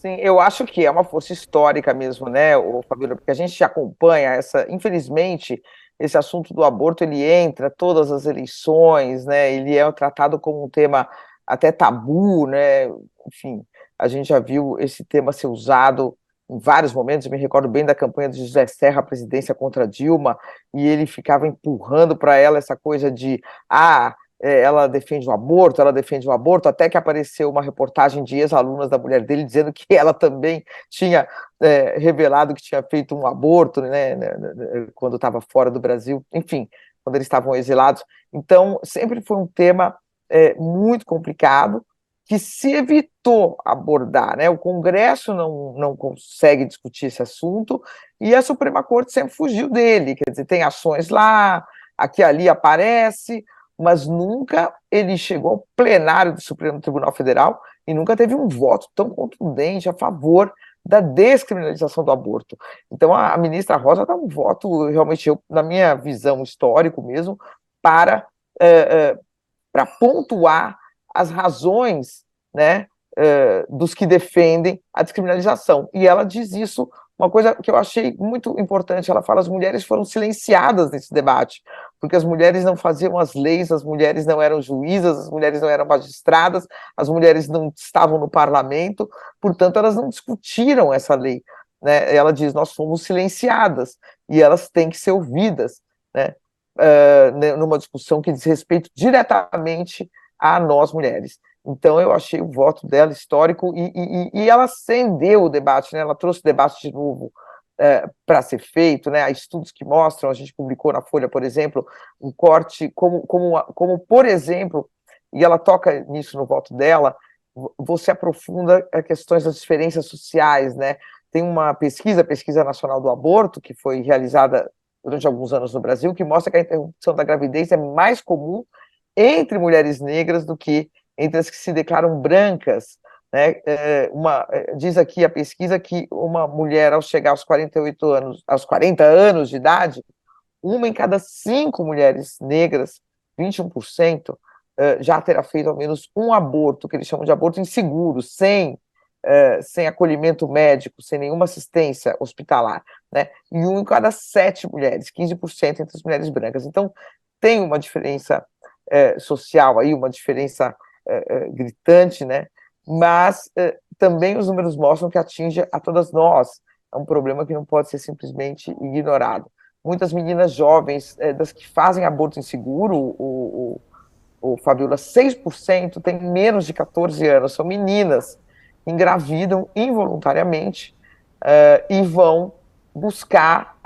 Sim, eu acho que é uma força histórica mesmo, né, o Fabíola, porque a gente acompanha infelizmente, esse assunto do aborto, ele entra todas as eleições, né, ele é tratado como um tema até tabu, né, enfim, a gente já viu esse tema ser usado em vários momentos. Eu me recordo bem da campanha de José Serra à presidência contra Dilma, e ele ficava empurrando para ela essa coisa de, ela defende o aborto, até que apareceu uma reportagem de ex-alunas da mulher dele dizendo que ela também tinha revelado que tinha feito um aborto, né, quando estava fora do Brasil, enfim, quando eles estavam exilados. Então, sempre foi um tema muito complicado, que se evitou abordar, né? O Congresso não consegue discutir esse assunto, e a Suprema Corte sempre fugiu dele, quer dizer, tem ações lá, aqui e ali aparece, mas nunca ele chegou ao plenário do Supremo Tribunal Federal e nunca teve um voto tão contundente a favor da descriminalização do aborto. Então, a ministra Rosa dá um voto, realmente, na minha visão histórico mesmo, para, para pontuar as razões, né, dos que defendem a descriminalização. E ela diz isso, uma coisa que eu achei muito importante, ela fala: as mulheres foram silenciadas nesse debate, porque as mulheres não faziam as leis, as mulheres não eram juízas, as mulheres não eram magistradas, as mulheres não estavam no parlamento, portanto, elas não discutiram essa lei. Né? Ela diz: nós fomos silenciadas, e elas têm que ser ouvidas, né? Numa discussão que diz respeito diretamente a nós mulheres. Então, eu achei o voto dela histórico, e ela acendeu o debate, né? Ela trouxe o debate de novo para ser feito, né? Há estudos que mostram, a gente publicou na Folha, por exemplo, um corte, como por exemplo, e ela toca nisso no voto dela, você aprofunda questões das diferenças sociais, né? Tem uma pesquisa, a Pesquisa Nacional do Aborto, que foi realizada durante alguns anos no Brasil, que mostra que a interrupção da gravidez é mais comum entre mulheres negras do que entre as que se declaram brancas. Né? Diz aqui a pesquisa que uma mulher, ao chegar aos 48 anos, aos 40 anos de idade, uma em cada 5 mulheres negras, 21%, já terá feito ao menos um aborto, que eles chamam de aborto inseguro, sem acolhimento médico, sem nenhuma assistência hospitalar, né? E um em cada 7 mulheres, 15% entre as mulheres brancas. Então, tem uma diferença social aí, uma diferença gritante, né? Mas também os números mostram que atinge a todas nós. É um problema que não pode ser simplesmente ignorado. Muitas meninas jovens, das que fazem aborto inseguro, o Fabiola, 6% tem menos de 14 anos, são meninas que engravidam involuntariamente e vão buscar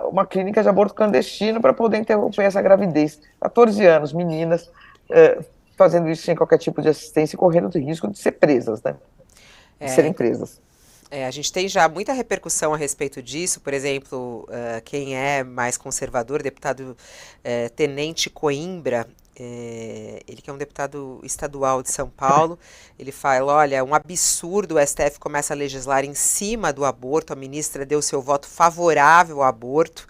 uma clínica de aborto clandestino para poder interromper essa gravidez. 14 anos, meninas fazendo isso sem qualquer tipo de assistência e correndo o risco de ser presas, né? De serem presas. A gente tem já muita repercussão a respeito disso. Por exemplo, quem é mais conservador, deputado Tenente Coimbra, ele que é um deputado estadual de São Paulo, ele fala: olha, um absurdo, o STF começa a legislar em cima do aborto, a ministra deu seu voto favorável ao aborto.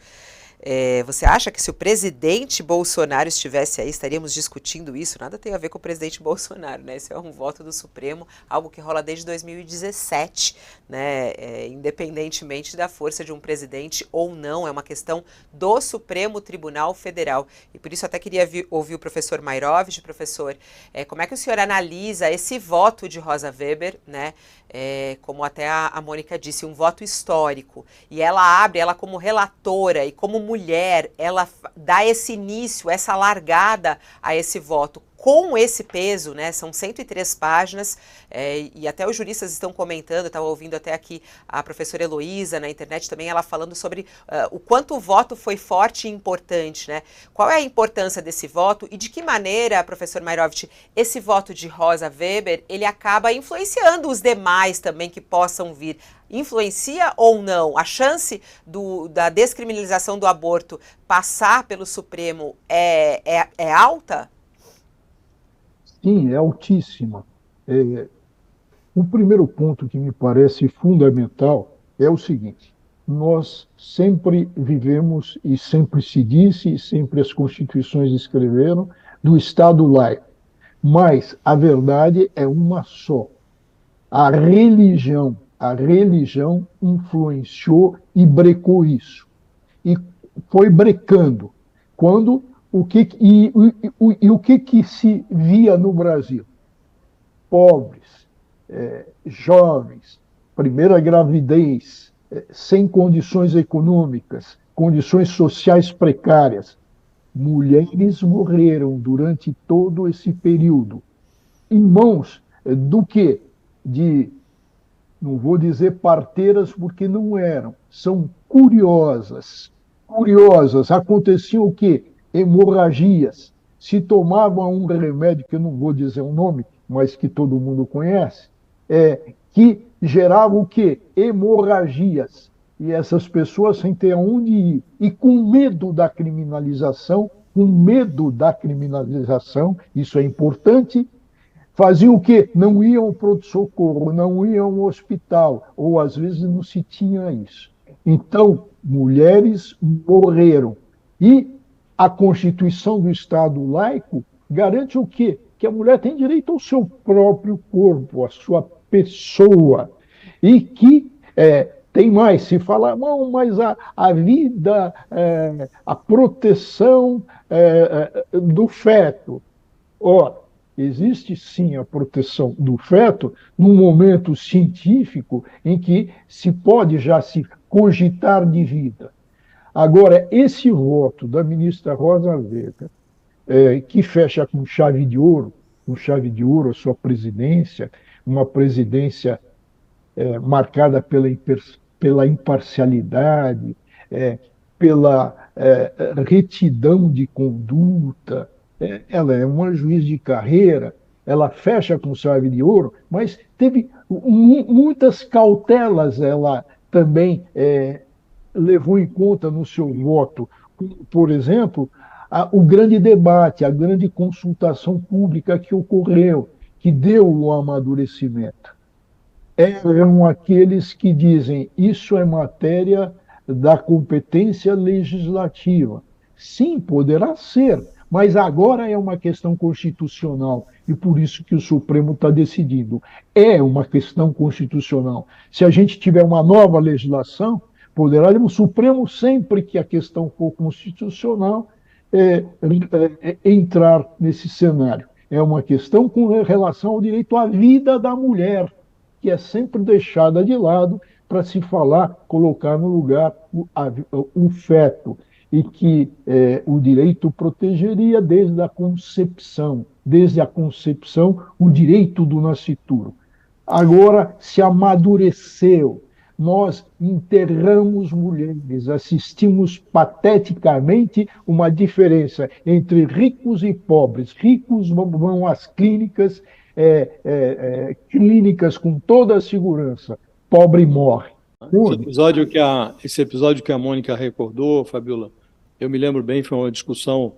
Você acha que se o presidente Bolsonaro estivesse aí, estaríamos discutindo isso? Nada tem a ver com o presidente Bolsonaro, né? Isso é um voto do Supremo, algo que rola desde 2017, né? Independentemente da força de um presidente ou não, é uma questão do Supremo Tribunal Federal. E por isso até queria ouvir o professor Mairovich. Professor, como é que o senhor analisa esse voto de Rosa Weber, né? Como até a Mônica disse, um voto histórico. E ela como relatora e como mulher, ela dá esse início, essa largada a esse voto com esse peso, né? São 103 páginas, e até os juristas estão comentando, estava ouvindo até aqui a professora Heloísa na internet também, ela falando sobre o quanto o voto foi forte e importante, né? Qual é a importância desse voto e de que maneira, professor Mairovich, esse voto de Rosa Weber, ele acaba influenciando os demais também que possam vir? Influencia ou não? A chance da descriminalização do aborto passar pelo Supremo é alta? Sim, é altíssima. O primeiro ponto que me parece fundamental é o seguinte: nós sempre vivemos, e sempre se disse, e sempre as constituições escreveram, do Estado laico. Mas a verdade é uma só. A religião A religião influenciou e brecou isso. E foi brecando. Quando o que se via no Brasil? Pobres, jovens, primeira gravidez, sem condições econômicas, condições sociais precárias. Mulheres morreram durante todo esse período em mãos do quê? Não vou dizer parteiras porque não eram, são curiosas. Curiosas. Acontecia o quê? Hemorragias. Se tomava um remédio, que eu não vou dizer o nome, mas que todo mundo conhece, que gerava o quê? Hemorragias. E essas pessoas sem ter aonde ir. E com medo da criminalização, isso é importante, faziam o quê? Não iam ao pronto-socorro, não iam ao hospital, ou às vezes não se tinha isso. Então, mulheres morreram. E a Constituição do Estado laico garante o quê? Que a mulher tem direito ao seu próprio corpo, à sua pessoa. E que tem mais, se fala, não, mas a vida, a proteção do feto. Ora, existe sim a proteção do feto num momento científico em que se pode já se cogitar de vida. Agora, esse voto da ministra Rosa Weber, que fecha com chave de ouro a sua presidência, uma presidência marcada pela imparcialidade, pela retidão de conduta. Ela é uma juiz de carreira, ela fecha com chave de ouro, mas teve muitas cautelas, ela também levou em conta no seu voto. Por exemplo, o grande debate, a grande consultação pública que ocorreu, que deu o amadurecimento. Eram aqueles que dizem isso é matéria da competência legislativa. Sim, poderá ser, mas agora é uma questão constitucional e por isso que o Supremo está decidindo. É uma questão constitucional. Se a gente tiver uma nova legislação, poderá o Supremo, sempre que a questão for constitucional, entrar nesse cenário. É uma questão com relação ao direito à vida da mulher, que é sempre deixada de lado para se falar, colocar no lugar o feto, e que o direito protegeria desde a concepção, o direito do nascituro. Agora se amadureceu, nós enterramos mulheres, assistimos pateticamente uma diferença entre ricos e pobres. Ricos vão às clínicas, clínicas com toda a segurança, pobre morre. Esse episódio que a Mônica recordou, Fabiola, eu me lembro bem, foi uma discussão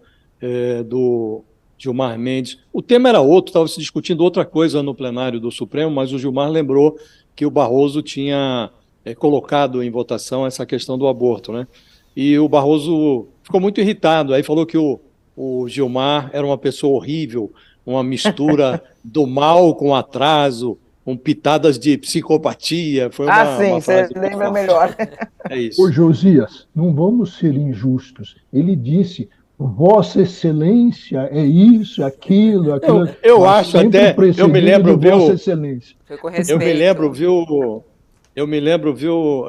do Gilmar Mendes. O tema era outro, estava se discutindo outra coisa no plenário do Supremo, mas o Gilmar lembrou que o Barroso tinha colocado em votação essa questão do aborto, né? E o Barroso ficou muito irritado, aí falou que o Gilmar era uma pessoa horrível, uma mistura do mal com atraso, com pitadas de psicopatia. Foi sim, uma você lembra melhor. É isso. Ô, Josias, não vamos ser injustos. Ele disse, Vossa Excelência é isso, aquilo. Eu acho até, eu me lembro, viu? Vossa Excelência. Foi com respeito. Eu me lembro, viu,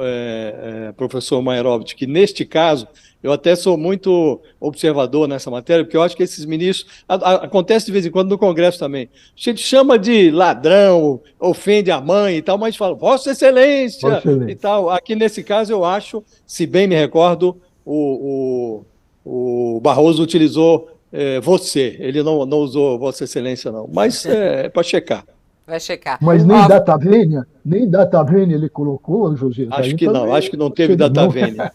professor Mairovitch, que neste caso eu até sou muito observador nessa matéria, porque eu acho que esses ministros, acontece de vez em quando no Congresso também, a gente chama de ladrão, ofende a mãe e tal, mas fala, Vossa Excelência, e tal. Aqui nesse caso eu acho, se bem me recordo, o Barroso utilizou você, ele não usou Vossa Excelência não, mas é para checar. Vai checar. Mas nem data vênia ele colocou, José? Acho que não teve data vênia.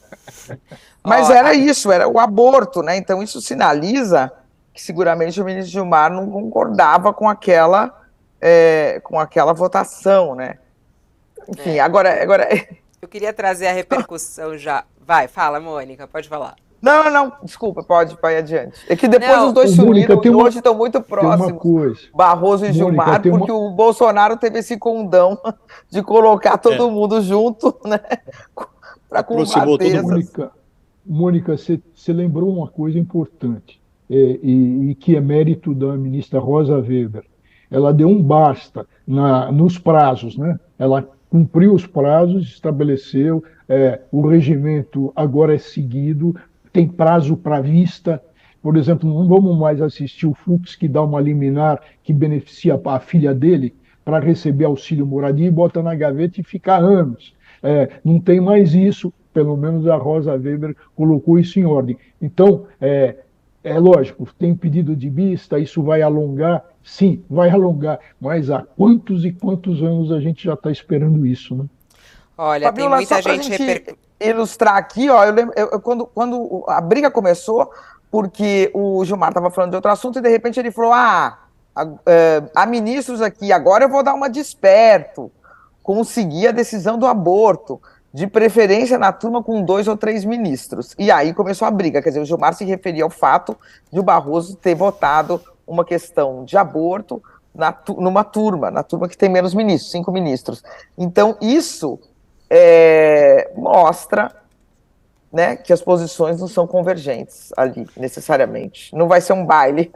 Mas era isso, era o aborto, né? Então isso sinaliza que seguramente o ministro Gilmar não concordava com aquela votação, né? Enfim, agora... Eu queria trazer a repercussão já. Vai, fala, Mônica, pode falar. Não, não, desculpa, pode, vai adiante. É que depois os Não, dois Ô, Mônica, sumiram e hoje estão muito tem uma próximos, coisa. Barroso e Mônica, Gilmar, tem porque uma. o Bolsonaro teve esse condão de colocar todo É, mundo junto, né, para aproximou combater todo mundo. essas. Mônica, você lembrou uma coisa importante, e que é mérito da ministra Rosa Weber. Ela deu um basta nos prazos, né? Ela cumpriu os prazos, estabeleceu, o regimento agora é seguido, tem prazo para vista. Por exemplo, não vamos mais assistir o Fux, que dá uma liminar que beneficia a filha dele para receber auxílio moradia e bota na gaveta e fica anos. Não tem mais isso, pelo menos a Rosa Weber colocou isso em ordem. Então, é lógico, tem pedido de vista, isso vai alongar? Sim, vai alongar, mas há quantos e quantos anos a gente já está esperando isso, né? olha, tem Fabiola, só muita para a gente gente ilustrar aqui, ó, eu lembro, quando a briga começou, porque o Gilmar estava falando de outro assunto e de repente ele falou: há ministros aqui, agora eu vou dar uma de esperto, conseguir a decisão do aborto, de preferência na turma com 2 ou 3 ministros. E aí começou a briga, quer dizer, o Gilmar se referia ao fato de o Barroso ter votado uma questão de aborto numa turma, na turma que tem menos ministros, 5 ministros. Então, isso mostra, né, que as posições não são convergentes ali, necessariamente. Não vai ser um baile.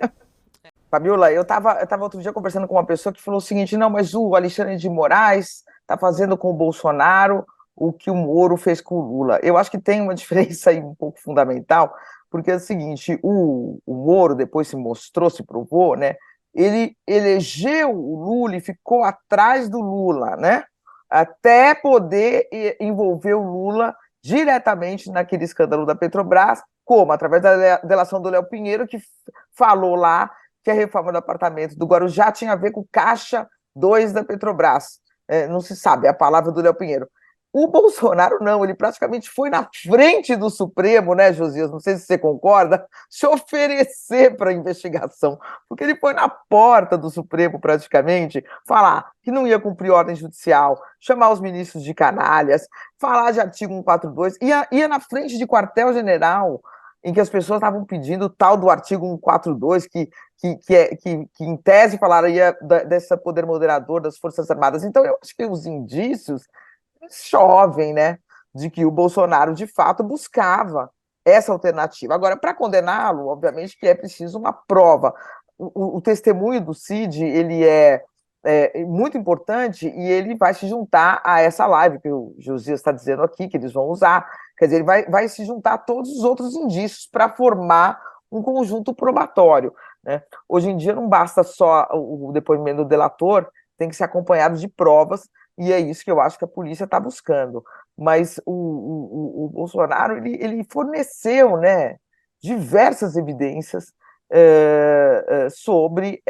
Fabiola, eu estava outro dia conversando com uma pessoa que falou o seguinte: não, mas o Alexandre de Moraes está fazendo com o Bolsonaro o que o Moro fez com o Lula. Eu acho que tem uma diferença aí um pouco fundamental, porque é o seguinte: o Moro depois se provou, né? Ele elegeu o Lula e ficou atrás do Lula, né? Até poder envolver o Lula diretamente naquele escândalo da Petrobras, como? Através da delação do Léo Pinheiro, que falou lá que a reforma do apartamento do Guarujá tinha a ver com o Caixa 2 da Petrobras. Não se sabe, é a palavra do Léo Pinheiro. O Bolsonaro não, ele praticamente foi na frente do Supremo, né, Josias? Não sei se você concorda, se oferecer para a investigação, porque ele foi na porta do Supremo, praticamente, falar que não ia cumprir ordem judicial, chamar os ministros de canalhas, falar de artigo 142, ia na frente de quartel-general, em que as pessoas estavam pedindo o tal do artigo 142, que em tese falaria desse poder moderador das Forças Armadas. Então, eu acho que os indícios chovem, né, de que o Bolsonaro, de fato, buscava essa alternativa. Agora, para condená-lo, obviamente que é preciso uma prova. O testemunho do Cid, ele é muito importante e ele vai se juntar a essa live que o Josias está dizendo aqui, que eles vão usar. Quer dizer, ele vai se juntar a todos os outros indícios para formar um conjunto probatório, né? Hoje em dia não basta só o depoimento do delator, tem que ser acompanhado de provas, e é isso que eu acho que a polícia está buscando. Mas o Bolsonaro, ele forneceu, né, diversas evidências sobre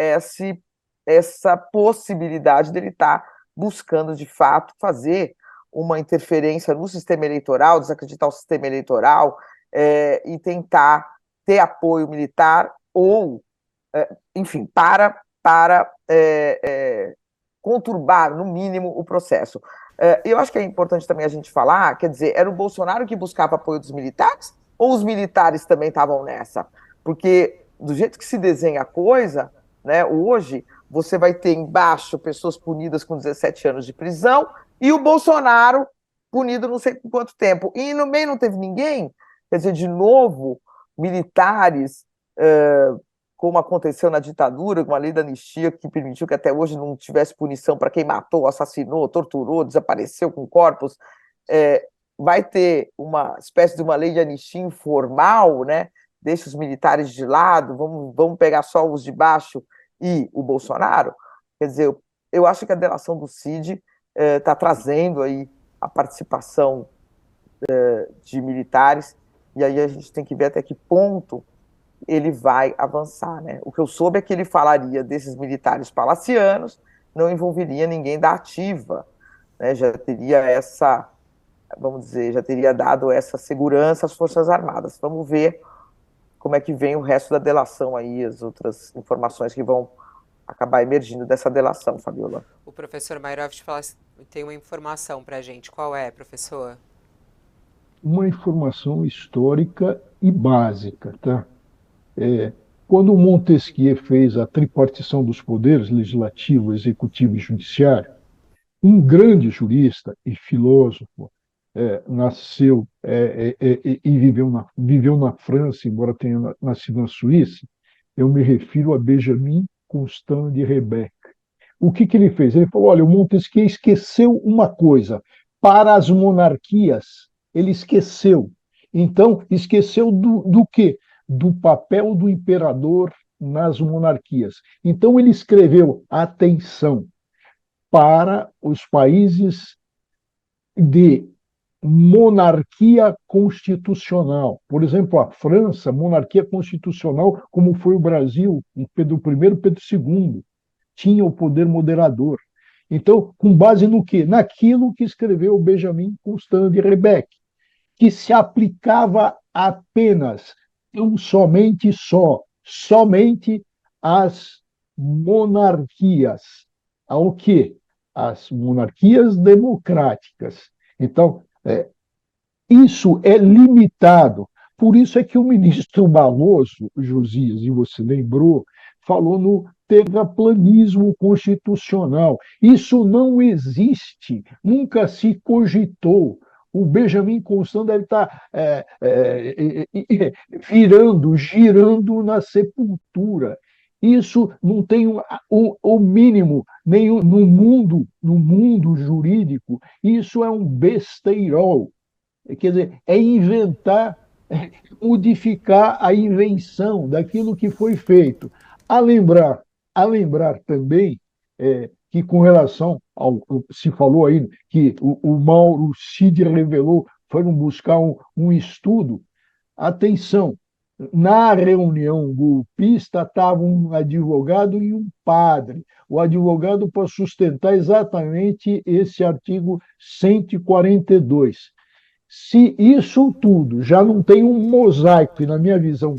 essa possibilidade dele estar buscando, de fato, fazer uma interferência no sistema eleitoral, desacreditar o sistema eleitoral e tentar ter apoio militar ou, enfim, para conturbar, no mínimo, o processo. Eu acho que é importante também a gente falar, quer dizer, era o Bolsonaro que buscava apoio dos militares ou os militares também estavam nessa? Porque, do jeito que se desenha a coisa, né, hoje, você vai ter embaixo pessoas punidas com 17 anos de prisão e o Bolsonaro punido não sei por quanto tempo. E no meio não teve ninguém, quer dizer, de novo, militares, como aconteceu na ditadura, com a lei da anistia que permitiu que até hoje não tivesse punição para quem matou, assassinou, torturou, desapareceu com corpos, vai ter uma espécie de uma lei de anistia informal, né? Deixa os militares de lado, vamos pegar só os de baixo e o Bolsonaro. Quer dizer, eu acho que a delação do Cid está trazendo aí a participação de militares, e aí a gente tem que ver até que ponto ele vai avançar, né? O que eu soube é que ele falaria desses militares palacianos, não envolveria ninguém da ativa, né? Já teria essa, vamos dizer, já teria dado essa segurança às Forças Armadas. Vamos ver como é que vem o resto da delação aí, as outras informações que vão acabar emergindo dessa delação, Fabiola. O professor Mairovic tem uma informação para a gente. Qual é, professor? Uma informação histórica e básica, tá? Quando Montesquieu fez a tripartição dos poderes, legislativo, executivo e judiciário, um grande jurista e filósofo, nasceu e viveu na França, embora tenha nascido na Suíça. Eu me refiro a Benjamin Constant de Rebecque. O que ele fez? Ele falou: olha, o Montesquieu esqueceu uma coisa. Para as monarquias, ele esqueceu. Então, esqueceu do quê? Do papel do imperador nas monarquias. Então, ele escreveu: atenção, para os países de monarquia constitucional. Por exemplo, a França, monarquia constitucional, como foi o Brasil, Pedro I e Pedro II, tinha o poder moderador. Então, com base no quê? Naquilo que escreveu Benjamin Constant de Rebecque, que se aplicava apenas, não somente às monarquias. Ao quê? Às monarquias democráticas. Então, isso é limitado. Por isso é que o ministro Barroso, Josias, e você lembrou, falou no terraplanismo constitucional. Isso não existe, nunca se cogitou. O Benjamin Constant deve estar girando na sepultura. Isso não tem o mínimo, nem no mundo jurídico, isso é um besteirol. Quer dizer, é inventar, modificar a invenção daquilo que foi feito. A lembrar também que com relação se falou aí que o Mauro Cid revelou, foram buscar um estudo. Atenção, na reunião golpista estava um advogado e um padre. O advogado para sustentar exatamente esse artigo 142. Se isso tudo já não tem um mosaico, e na minha visão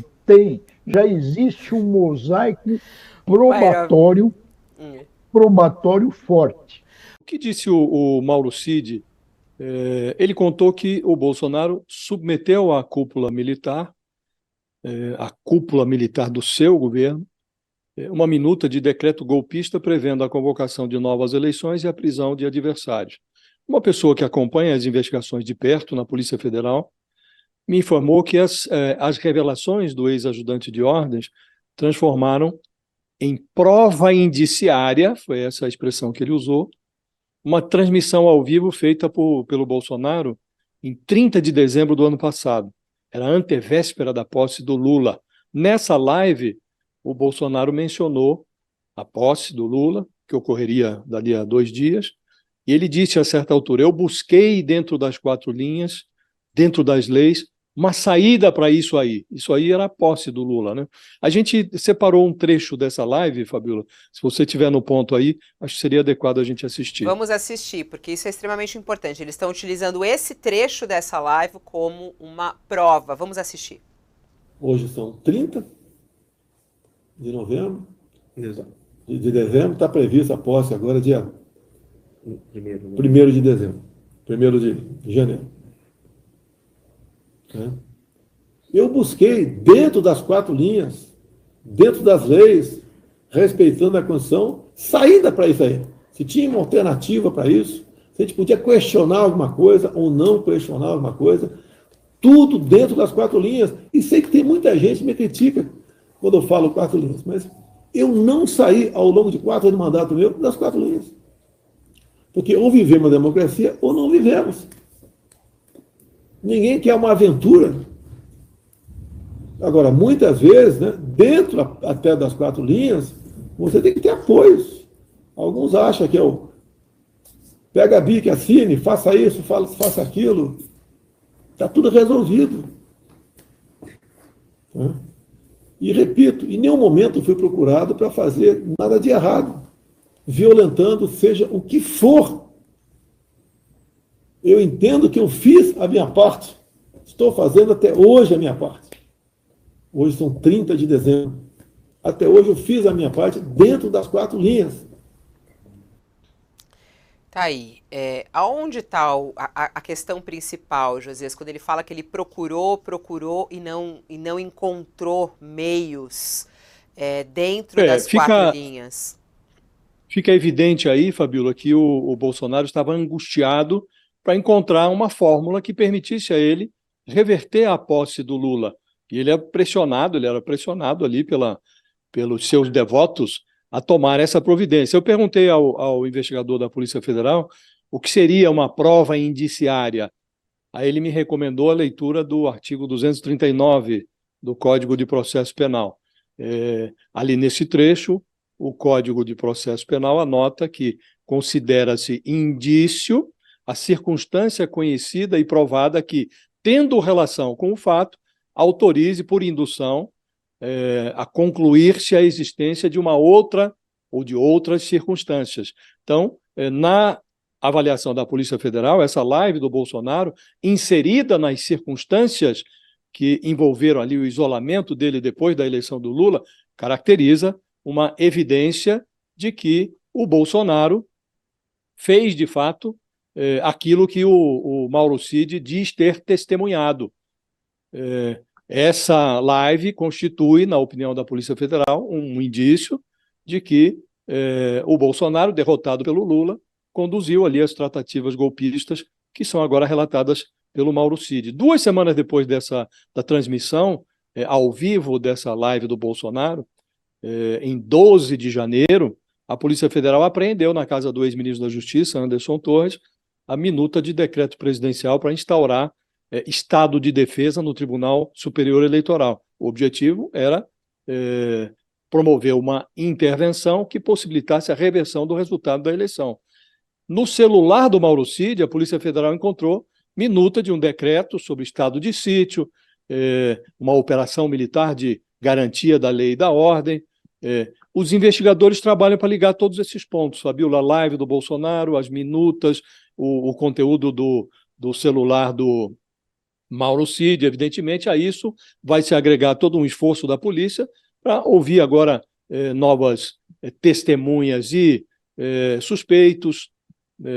já existe um mosaico probatório forte. O que disse o Mauro Cid? Ele contou que o Bolsonaro submeteu à cúpula militar, a cúpula militar do seu governo, uma minuta de decreto golpista prevendo a convocação de novas eleições e a prisão de adversários. Uma pessoa que acompanha as investigações de perto na Polícia Federal me informou que as revelações do ex-ajudante de ordens transformaram em prova indiciária, foi essa a expressão que ele usou, uma transmissão ao vivo feita pelo Bolsonaro em 30 de dezembro do ano passado. Era a antevéspera da posse do Lula. Nessa live, o Bolsonaro mencionou a posse do Lula, que ocorreria dali a 2 dias, e ele disse a certa altura: eu busquei dentro das 4 linhas, dentro das leis, uma saída para isso aí. Isso aí era a posse do Lula, né? A gente separou um trecho dessa live, Fabíola. Se você estiver no ponto aí, acho que seria adequado a gente assistir. Vamos assistir, porque isso é extremamente importante. Eles estão utilizando esse trecho dessa live como uma prova. Vamos assistir. Hoje são 30 de novembro. Exato. De dezembro, está prevista a posse agora dia 1º de dezembro. 1º de janeiro. Eu busquei, dentro das 4 linhas, dentro das leis, respeitando a Constituição, saída para isso aí. Se tinha uma alternativa para isso, se a gente podia questionar alguma coisa ou não questionar alguma coisa, tudo dentro das 4 linhas. E sei que tem muita gente que me critica quando eu falo 4 linhas, mas eu não saí ao longo de 4 anos de mandato meu das 4 linhas. Porque ou vivemos a democracia ou não vivemos. Ninguém quer uma aventura. Agora, muitas vezes, né, dentro até das 4 linhas, você tem que ter apoios. Alguns acham que pega a bica, assine, faça isso, faça aquilo. Está tudo resolvido. E repito, em nenhum momento fui procurado para fazer nada de errado, violentando seja o que for. Eu entendo que eu fiz a minha parte. Estou fazendo até hoje a minha parte. Hoje são 30 de dezembro. Até hoje eu fiz a minha parte dentro das 4 linhas. Tá aí. Aonde está a questão principal, Josias, quando ele fala que ele procurou e não encontrou meios dentro das quatro Fica, linhas? fica evidente aí, Fabíola, que o Bolsonaro estava angustiado para encontrar uma fórmula que permitisse a ele reverter a posse do Lula. E ele era pressionado ali pelos seus devotos a tomar essa providência. Eu perguntei ao investigador da Polícia Federal o que seria uma prova indiciária. Aí ele me recomendou a leitura do artigo 239 do Código de Processo Penal. Ali nesse trecho, o Código de Processo Penal anota que considera-se indício a circunstância conhecida e provada que, tendo relação com o fato, autorize por indução a concluir-se a existência de uma outra ou de outras circunstâncias. Então, na avaliação da Polícia Federal, essa live do Bolsonaro, inserida nas circunstâncias que envolveram ali o isolamento dele depois da eleição do Lula, caracteriza uma evidência de que o Bolsonaro fez, de fato, aquilo que o Mauro Cid diz ter testemunhado. Essa live constitui, na opinião da Polícia Federal, um indício de que o Bolsonaro, derrotado pelo Lula, conduziu ali as tratativas golpistas que são agora relatadas pelo Mauro Cid. 2 semanas depois da transmissão ao vivo dessa live do Bolsonaro, em 12 de janeiro, a Polícia Federal apreendeu na casa do ex-ministro da Justiça, Anderson Torres, a minuta de decreto presidencial para instaurar estado de defesa no Tribunal Superior Eleitoral. O objetivo era promover uma intervenção que possibilitasse a reversão do resultado da eleição. No celular do Mauro Cid, a Polícia Federal encontrou minuta de um decreto sobre estado de sítio, uma operação militar de garantia da lei e da ordem. Os investigadores trabalham para ligar todos esses pontos, Fabíola, a live do Bolsonaro, as minutas, o conteúdo do celular do Mauro Cid, evidentemente. A isso vai se agregar todo um esforço da polícia para ouvir agora novas testemunhas e suspeitos,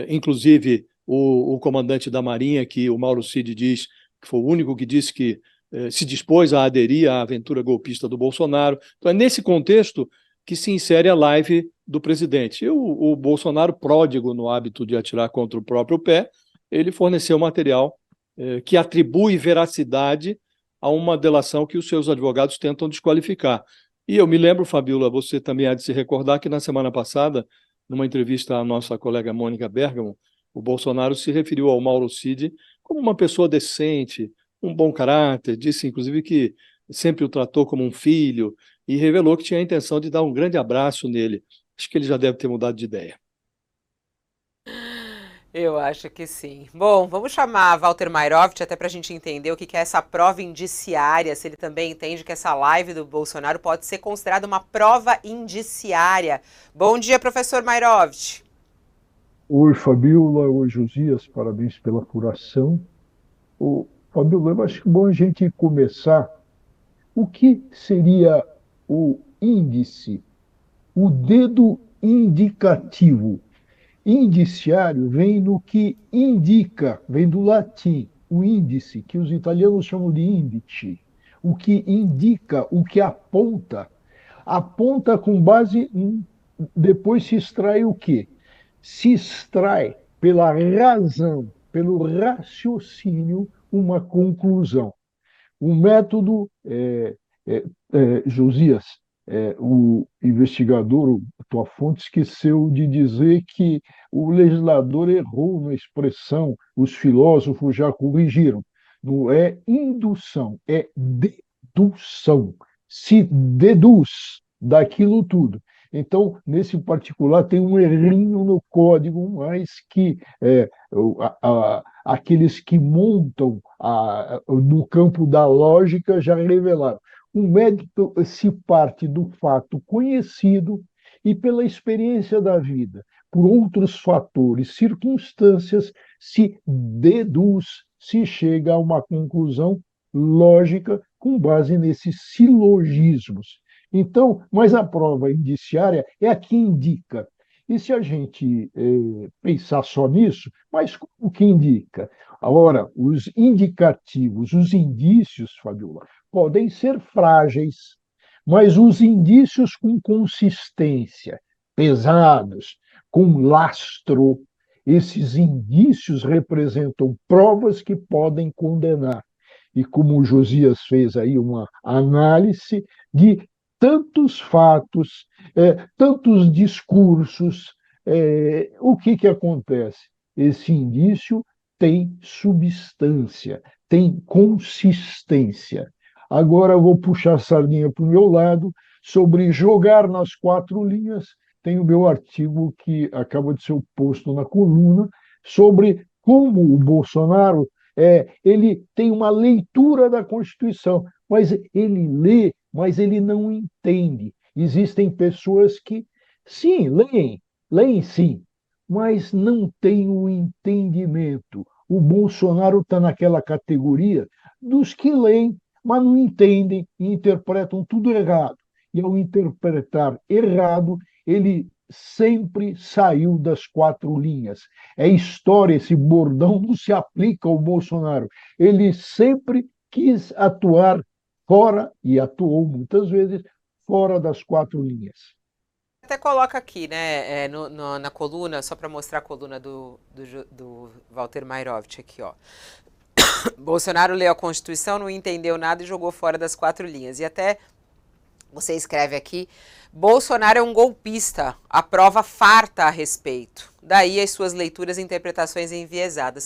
inclusive o comandante da Marinha, que o Mauro Cid diz que foi o único que disse que se dispôs a aderir à aventura golpista do Bolsonaro. Então é nesse contexto que se insere a live do presidente. E o Bolsonaro, pródigo no hábito de atirar contra o próprio pé, ele forneceu material que atribui veracidade a uma delação que os seus advogados tentam desqualificar. E eu me lembro, Fabíola, você também há de se recordar que na semana passada, numa entrevista à nossa colega Mônica Bergamo, o Bolsonaro se referiu ao Mauro Cid como uma pessoa decente, um bom caráter, disse inclusive que sempre o tratou como um filho e revelou que tinha a intenção de dar um grande abraço nele. Acho que ele já deve ter mudado de ideia. Eu acho que sim. Bom, vamos chamar Walter Mairovich até para a gente entender o que é essa prova indiciária, se ele também entende que essa live do Bolsonaro pode ser considerada uma prova indiciária. Bom dia, professor Mairovich. Oi, Fabíola, oi, Josias, parabéns pela apuração. Fabíola, eu acho bom a gente começar. O que seria o índice, o dedo indicativo? Indiciário vem no que indica, vem do latim, o índice, que os italianos chamam de indice. O que indica, o que aponta. Aponta com base em. Depois se extrai o quê? Se extrai pela razão, pelo raciocínio, uma conclusão. O método, Josias, o investigador, o Tua Fonte, esqueceu de dizer que o legislador errou na expressão, os filósofos já corrigiram. Não é indução, é dedução. Se deduz daquilo tudo. Então, nesse particular, tem um errinho no código, mas que aqueles que montam no campo da lógica já revelaram. O mérito se parte do fato conhecido e pela experiência da vida, por outros fatores, circunstâncias, se deduz, se chega a uma conclusão lógica com base nesses silogismos. Então, mas a prova indiciária é a que indica. E se a gente pensar só nisso, mas o que indica? Agora, os indicativos, os indícios, Fabiola, podem ser frágeis, mas os indícios com consistência, pesados, com lastro, esses indícios representam provas que podem condenar. E como o Josias fez aí uma análise de tantos fatos, tantos discursos, o que acontece? Esse indício tem substância, tem consistência. Agora eu vou puxar a sardinha para o meu lado sobre jogar nas 4 linhas. Tem o meu artigo que acaba de ser posto na coluna sobre como o Bolsonaro ele tem uma leitura da Constituição, mas ele lê, mas ele não entende. Existem pessoas que, sim, leem sim, mas não têm o entendimento. O Bolsonaro está naquela categoria dos que leem, mas não entendem e interpretam tudo errado. E ao interpretar errado, ele sempre saiu das 4 linhas. É história, esse bordão não se aplica ao Bolsonaro. Ele sempre quis atuar fora, e atuou muitas vezes, fora das 4 linhas. Até coloca aqui, né, na coluna, só para mostrar a coluna do Walter Mairovich aqui, ó. Bolsonaro leu a Constituição, não entendeu nada e jogou fora das 4 linhas. E até você escreve aqui, Bolsonaro é um golpista, a prova farta a respeito. Daí as suas leituras e interpretações enviesadas.